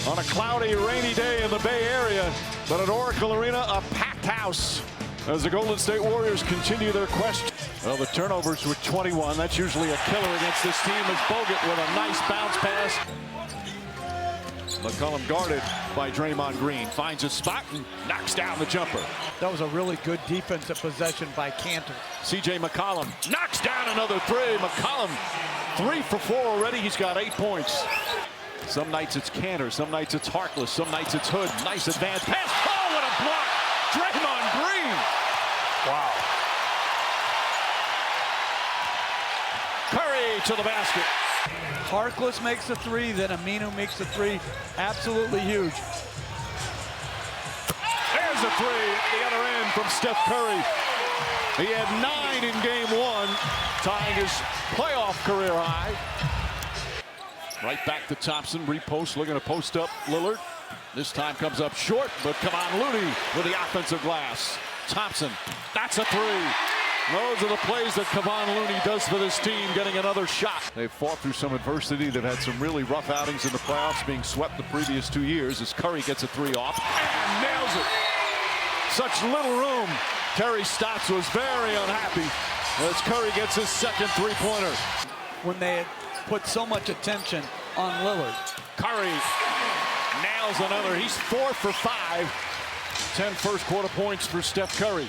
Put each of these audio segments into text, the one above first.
on a cloudy, rainy day in the Bay Area, but at Oracle Arena, a packed house as the Golden State Warriors continue their quest. Well, the turnovers were 21. That's usually a killer against this team, as Bogut with a nice bounce pass. McCollum guarded by Draymond Green, finds a spot and knocks down the jumper. That was a really good defensive possession by Cantor. C.J. McCollum knocks down another three. McCollum 3 for 4 already. He's got 8 points. Some nights it's Cantor, some nights it's Harkless, some nights it's Hood. Nice advance pass. Oh, what a block! Draymond Green. Wow. Curry to the basket. Harkless makes the 3, then Aminu makes the 3. Absolutely huge. There's a 3 at the other end from Steph Curry. He had 9 in game 1, tying his playoff career high. Right back to Thompson, repost, looking to post up Lillard. This time comes up short, but come on, Looney with the offensive glass. Thompson, that's a 3. Those are the plays that Kevon Looney does for this team, getting another shot. They've fought through some adversity. They've had some really rough outings in the playoffs, being swept the previous 2 years, as Curry gets a 3 off and nails it. Such little room. Terry Stotts was very unhappy as Curry gets his second 3-pointer. When they had put so much attention on Lillard. Curry nails another. He's 4 for 5. 10 first quarter points for Steph Curry.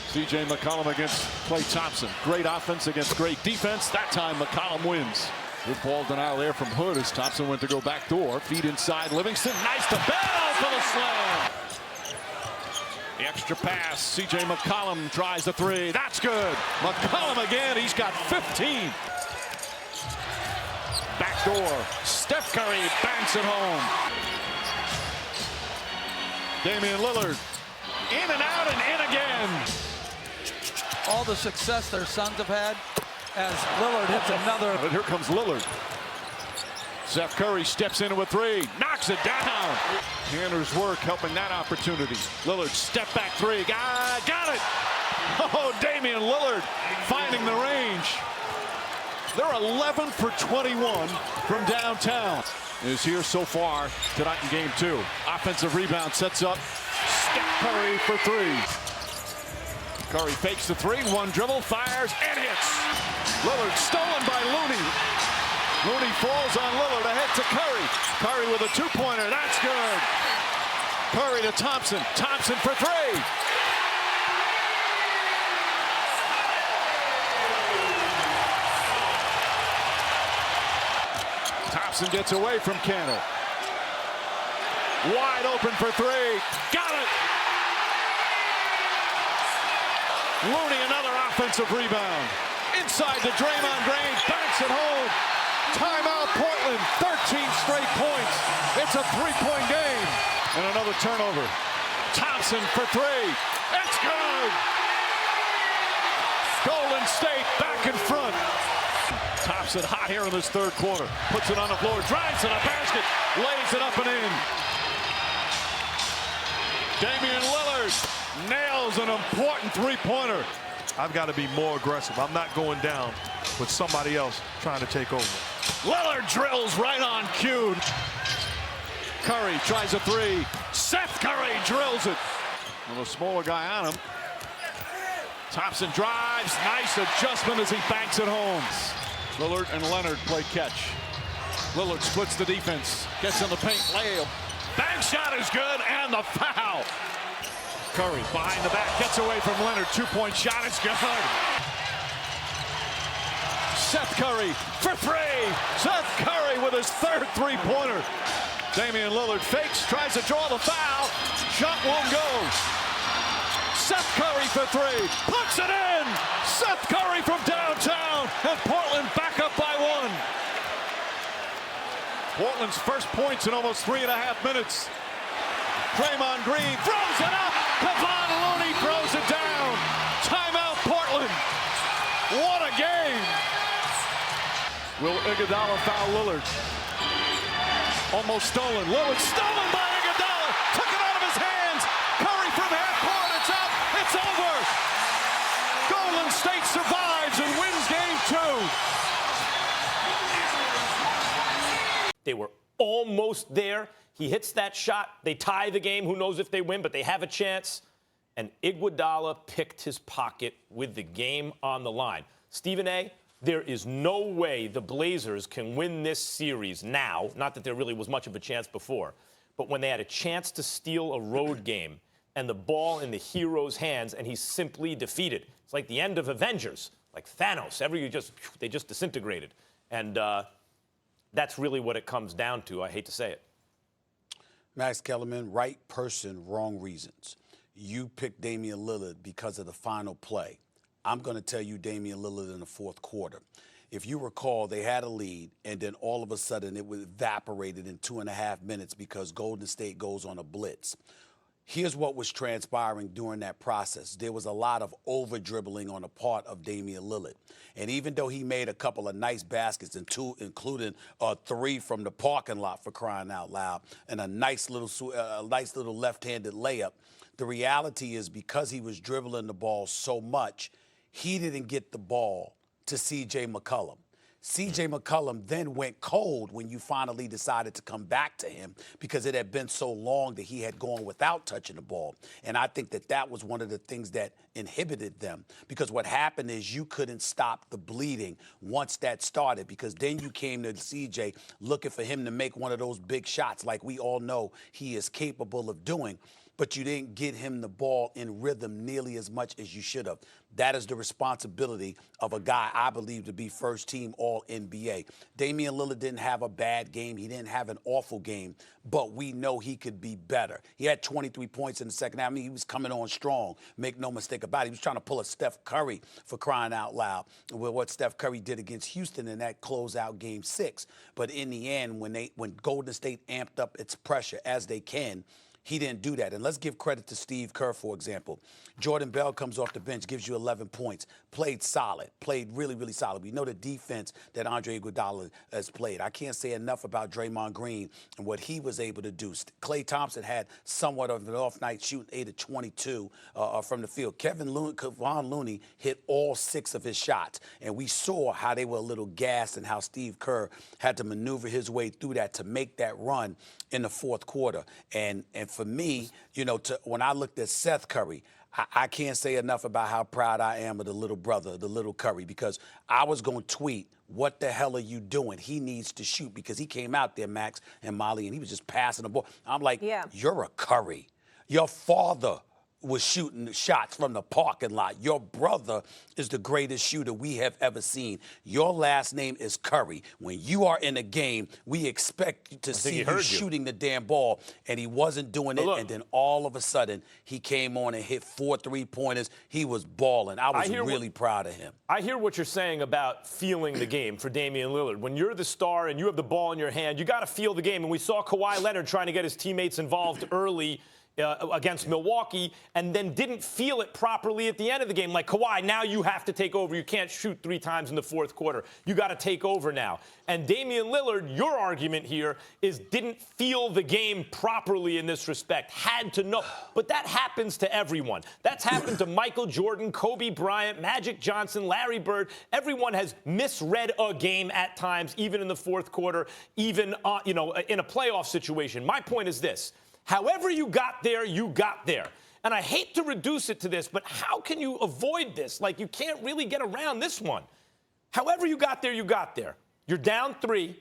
C.J. McCollum against Klay Thompson. Great offense against great defense. That time McCollum wins. Good ball denial there from Hood as Thompson went to go back door. Feed inside Livingston. Nice to Bell for the slam. The extra pass. C.J. McCollum tries the 3. That's good. McCollum again. He's got 15. Back door. Steph Curry banks it home. Damian Lillard. In and out and in again. All the success their sons have had as Lillard hits another. But here comes Lillard. Steph Curry steps into a 3, knocks it down. Cantor's work helping that opportunity. Lillard step back 3, got it. Oh, Damian Lillard finding the range. They're 11 for 21 from downtown. Is here so far tonight in game 2. Offensive rebound sets up. Steph Curry for 3. Curry fakes the 3, 1 dribble, fires, and hits. Lillard stolen by Looney. Looney falls on Lillard, ahead to Curry. Curry with a 2-pointer, that's good. Curry to Thompson, Thompson for 3. Thompson gets away from Cantor. Wide open for 3, got it. Looney, another offensive rebound. Inside to Draymond Green, banks it home. Timeout Portland, 13 straight points. It's a 3-point game. And another turnover. Thompson for 3. It's good. Golden State back in front. Thompson hot here in this 3rd quarter. Puts it on the floor, drives to the basket, lays it up and in. Damian Lillard nails an important 3-pointer. I've got to be more aggressive. I'm not going down with somebody else trying to take over. Lillard drills right on cue. Curry tries a 3. Seth Curry drills it. Well, a smaller guy on him. Thompson drives. Nice adjustment as he banks it home. Lillard and Leonard play catch. Lillard splits the defense. Gets in the paint. Layup. Bank shot is good, and the foul. Curry behind the back, gets away from Leonard. 2-point shot is good. Seth Curry for 3. Seth Curry with his 3rd 3-pointer. Damian Lillard fakes, tries to draw the foul. Shot won't go. Seth Curry for 3. Puts it in. Seth Curry from downtown. And Portland back up by 1. Portland's first points in almost 3.5 minutes. Draymond Green throws it up. Kevon Looney throws it down. Timeout Portland. What a game. Will Iguodala foul Lillard? Almost stolen. Lillard stolen by Iguodala. Took it out of his hands. Curry from half court. It's up. It's over. Golden State survives and wins game 2. They were almost there. He hits that shot. They tie the game. Who knows if they win, but they have a chance. And Iguodala picked his pocket with the game on the line. Stephen A., there is no way the Blazers can win this series now. Not that there really was much of a chance before. But when they had a chance to steal a road game and the ball in the hero's hands, and he's simply defeated. It's like the end of Avengers, like Thanos. They just disintegrated. And that's really what it comes down to. I hate to say it. Max Kellerman, right person, wrong reasons. You picked Damian Lillard because of the final play. I'm going to tell you Damian Lillard in the fourth quarter. If you recall, they had a lead, and then all of a sudden it was evaporated in 2.5 minutes because Golden State goes on a blitz. Here's what was transpiring during that process. There was a lot of over-dribbling on the part of Damian Lillard. And even though he made a couple of nice baskets, and two, including 3 from the parking lot for crying out loud, and a nice little left-handed layup, the reality is because he was dribbling the ball so much, he didn't get the ball to C.J. McCollum. C.J. McCollum then went cold when you finally decided to come back to him because it had been so long that he had gone without touching the ball. And I think that that was one of the things that inhibited them, because what happened is you couldn't stop the bleeding once that started, because then you came to C.J. looking for him to make one of those big shots like we all know he is capable of doing. But you didn't get him the ball in rhythm nearly as much as you should have. That is the responsibility of a guy I believe to be first-team All-NBA. Damian Lillard didn't have a bad game. He didn't have an awful game, but we know he could be better. He had 23 points in the second half. I mean, he was coming on strong. Make no mistake about it. He was trying to pull a Steph Curry, for crying out loud, with what Steph Curry did against Houston in that closeout Game 6. But in the end, when Golden State amped up its pressure, as they can, he didn't do that. And let's give credit to Steve Kerr, for example. Jordan Bell comes off the bench, gives you 11 points, played solid, played really, really solid. We know the defense that Andre Iguodala has played. I can't say enough about Draymond Green and what he was able to do. Klay Thompson had somewhat of an off night, shooting 8 of 22 from the field. Kevon Looney hit all 6 of his shots. And we saw how they were a little gassed and how Steve Kerr had to maneuver his way through that to make that run in the fourth quarter. And for me, you know, when I looked at Seth Curry, I can't say enough about how proud I am of the little brother, the little Curry, because I was going to tweet, what the hell are you doing? He needs to shoot, because he came out there, Max and Molly, and he was just passing the ball. I'm like, You're a Curry. Your father was shooting shots from the parking lot. Your brother is the greatest shooter we have ever seen. Your last name is Curry. When you are in a game, we expect to see you shooting the damn ball, and he wasn't doing it. And then all of a sudden, he came on and hit 4 3-pointers. He was balling. I was really proud of him. I hear what you're saying about feeling the game for Damian Lillard. When you're the star and you have the ball in your hand, you got to feel the game. And we saw Kawhi Leonard trying to get his teammates involved early against Milwaukee, and then didn't feel it properly at the end of the game. Like, Kawhi, now you have to take over. You can't shoot 3 times in the fourth quarter. You got to take over now. And Damian Lillard, your argument here is didn't feel the game properly in this respect. Had to know. But that happens to everyone. That's happened to Michael Jordan, Kobe Bryant, Magic Johnson, Larry Bird. Everyone has misread a game at times, even in the fourth quarter, even in a playoff situation. My point is this. However you got there, you got there. And I hate to reduce it to this, but how can you avoid this? Like, you can't really get around this one. However you got there, you got there. You're down 3.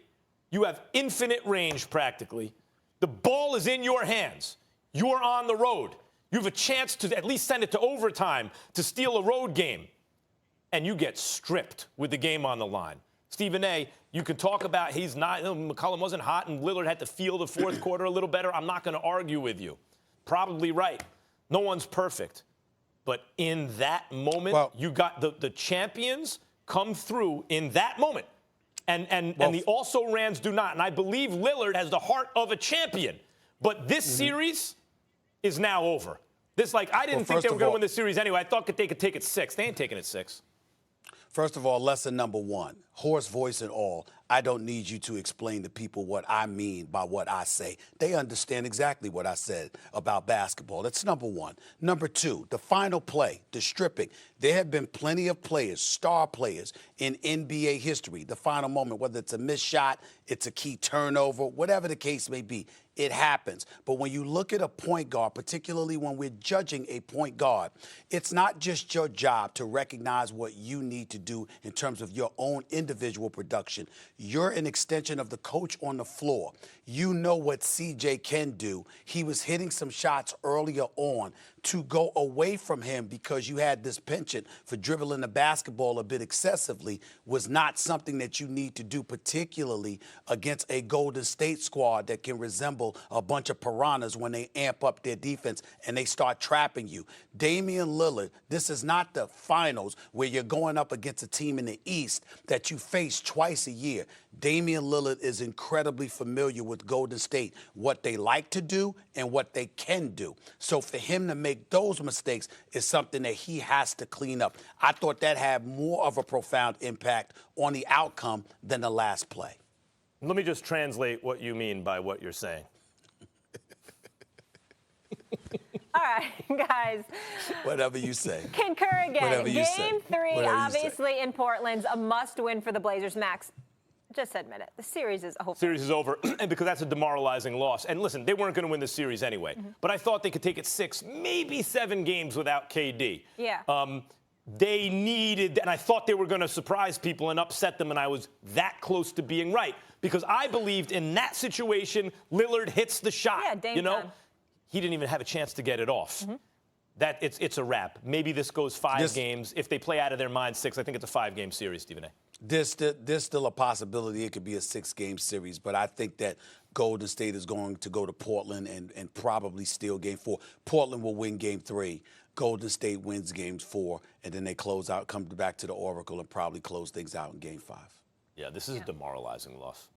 You have infinite range practically. The ball is in your hands. You're on the road. You have a chance to at least send it to overtime to steal a road game. And you get stripped with the game on the line. Stephen A., you can talk about McCollum wasn't hot and Lillard had to feel the fourth quarter a little better. I'm not going to argue with you. Probably right. No one's perfect. But in that moment, you got the champions come through in that moment. And the also-rans do not. And I believe Lillard has the heart of a champion. But this series is now over. I didn't think they were going to win this series anyway. I thought that they could take it 6. They ain't taking it 6. First of all, lesson number 1, hoarse voice and all. I don't need you to explain to people what I mean by what I say. They understand exactly what I said about basketball. That's number one. Number two, the final play, the stripping. There have been plenty of players, star players in NBA history, the final moment, whether it's a missed shot, it's a key turnover, whatever the case may be. It happens. But when you look at a point guard, particularly when we're judging a point guard, it's not just your job to recognize what you need to do in terms of your own individual production. You're an extension of the coach on the floor. You know what CJ can do. He was hitting some shots earlier on. To go away from him because you had this penchant for dribbling the basketball a bit excessively was not something that you need to do, particularly against a Golden State squad that can resemble a bunch of piranhas when they amp up their defense and they start trapping you. Damian Lillard, this is not the finals where you're going up against a team in the East that you face twice a year. Damian Lillard is incredibly familiar with Golden State, what they like to do and what they can do. So for him to make those mistakes is something that he has to clean up. I thought that had more of a profound impact on the outcome than the last play. Let me just translate what you mean by what you're saying. All right, guys. Whatever you say. Concur again. Whatever you say. Game 3, Whatever you obviously, in Portland's a must-win for the Blazers. Max, just admit it. The series is over. Series is over, and because that's a demoralizing loss. And listen, they weren't going to win the series anyway. But I thought they could take it 6, maybe 7 games without KD. Yeah. They needed, and I thought they were going to surprise people and upset them, and I was that close to being right. Because I believed in that situation, Lillard hits the shot. Yeah, Dame you know? done. He didn't even have a chance to get it off. That it's a wrap. Maybe this goes 5 games. If they play out of their mind 6, I think it's a 5-game series, Stephen A. There's still a possibility it could be a 6-game series, but I think that Golden State is going to go to Portland and probably steal Game 4. Portland will win Game 3. Golden State wins Game 4, and then they close out, come back to the Oracle, and probably close things out in Game 5. Yeah, this is a demoralizing loss.